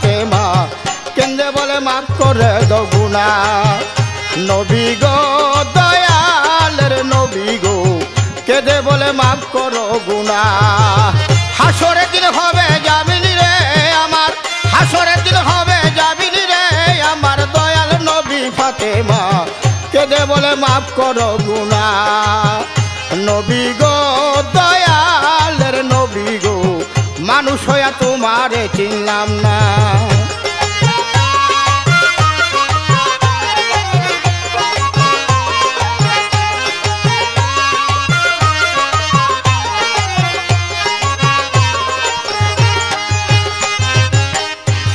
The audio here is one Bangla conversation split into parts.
ফাতেমা কেন্দে বলে মাফ করে দাও গুনাহ নবী গো দয়ালের নবী গো কেঁদে বলে মাফ করো গুনাহ হাসরের দিন হবে জামিনী রে আমার হাসরের দিন হবে জামিনী রে আমার দয়াল নবী ফাতেমা কেঁদে বলে মাফ করো গুনাহ নবী গো দয়ালের নবী গো মানুষ হইয়া তোমারে চিনলাম না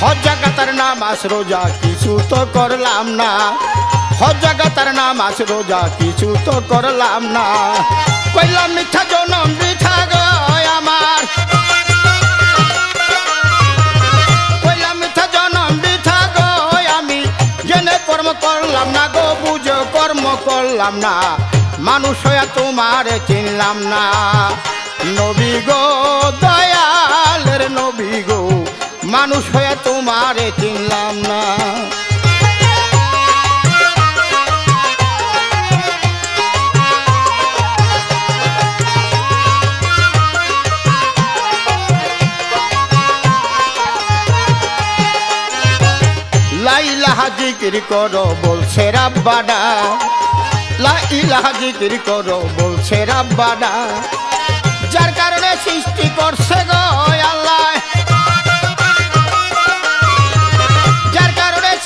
হজ জাকাতের নামাজ রোজা কিছু তো করলাম না হজ জাকাতের নামাজ রোজা কিছু তো করলাম না কইলাম মিথ্যা জনম বৃথা গো আমার কইলাম মিথ্যা জনম বৃথা গো আমি জেনে কর্ম করলাম না গো বুঝে কর্ম করলাম না মানুষ হইয়া তোমারে চিনলাম না নবী গো দয়ালের নবী গো মানুষ হয়ে তোমারে চিনলাম না লা ইলাহা জিকির করো বলছে রাব্বানা লা ইলাহা জিকির করো বলছে রাব্বানা যার কারণে সৃষ্টি করছে গো আল্লাহ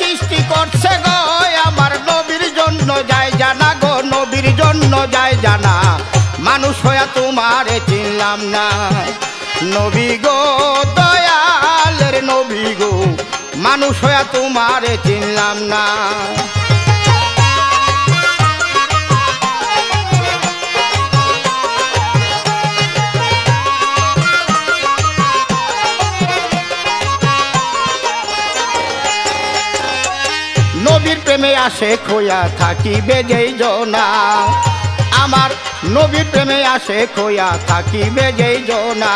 সৃষ্টি করছে গো আমার নবীর জন্য যায় জানা গো নবীর জন্য যায় জানা মানুষ হইয়া তোমারে চিনলাম না নবী গো দয়ালের নবী গো মানুষ হইয়া তোমারে চিনলাম না নবীর প্রেমে আসে খোয়া থাকিবে যেই জনা আমার নবীর প্রেমে আসে খোয়া থাকিবে যেই জনা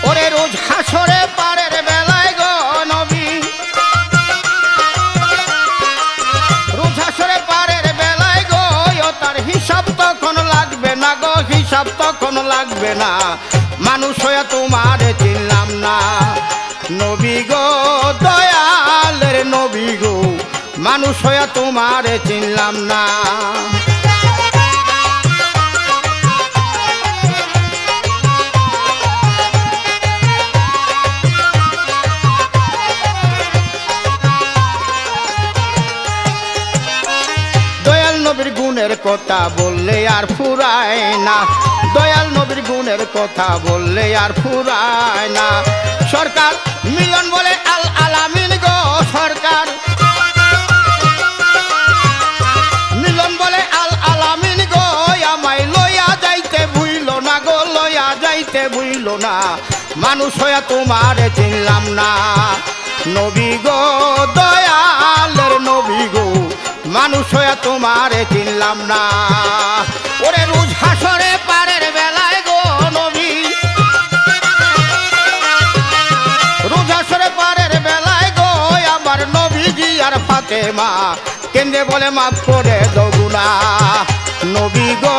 ওরে রোজ হাসরে পারের বেলায় গো নবী রোজ হাসরে পারের বেলায় গো তার হিসাব তখন লাগবে না গো হিসাব তখন লাগবে না মানুষ হয়ে তোমারে চিনলাম না নবী গো দয়ালের নবী গো মানুষ হইয়া তোমারে চিনলাম না দয়াল নবীর গুণের কথা বললে আর ফুরায় না দয়াল নবীর গুণের কথা বললে আর ফুরায় না সরকার মিলন বলে আল আলামিন গো সরকার মিলন বলে আল আলামিন গো আমায় লইয়া যাইতে ভুইল না গো লইয়া যাইতে ভুইল না মানুষ হইয়া তোমারে চিনলাম না নবী গো দয়ালের নবী গো মানুষ হইয়া তোমারে চিনলাম না ওরে রোজ হাসরে পারের বেলায় গো নবী রোজ হাসরে পারের বেলায় গো আমার নবীজি আর ফাতেমা কেন্দে বলে মাফ করে দাও গুনাহ নবী গো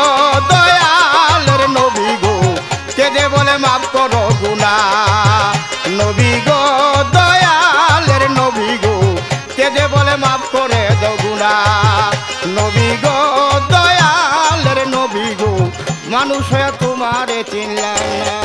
দয়ালের নবী গো কেঁদে বলে মাফ করো গুনাহ নবী গো দয়ালের নবী গো কেঁদে বলে মাফ করে দাও গুনাহ নবী গো দয়ালের নবী গো মানুষ হয়ে তোমারে চিনলাম না।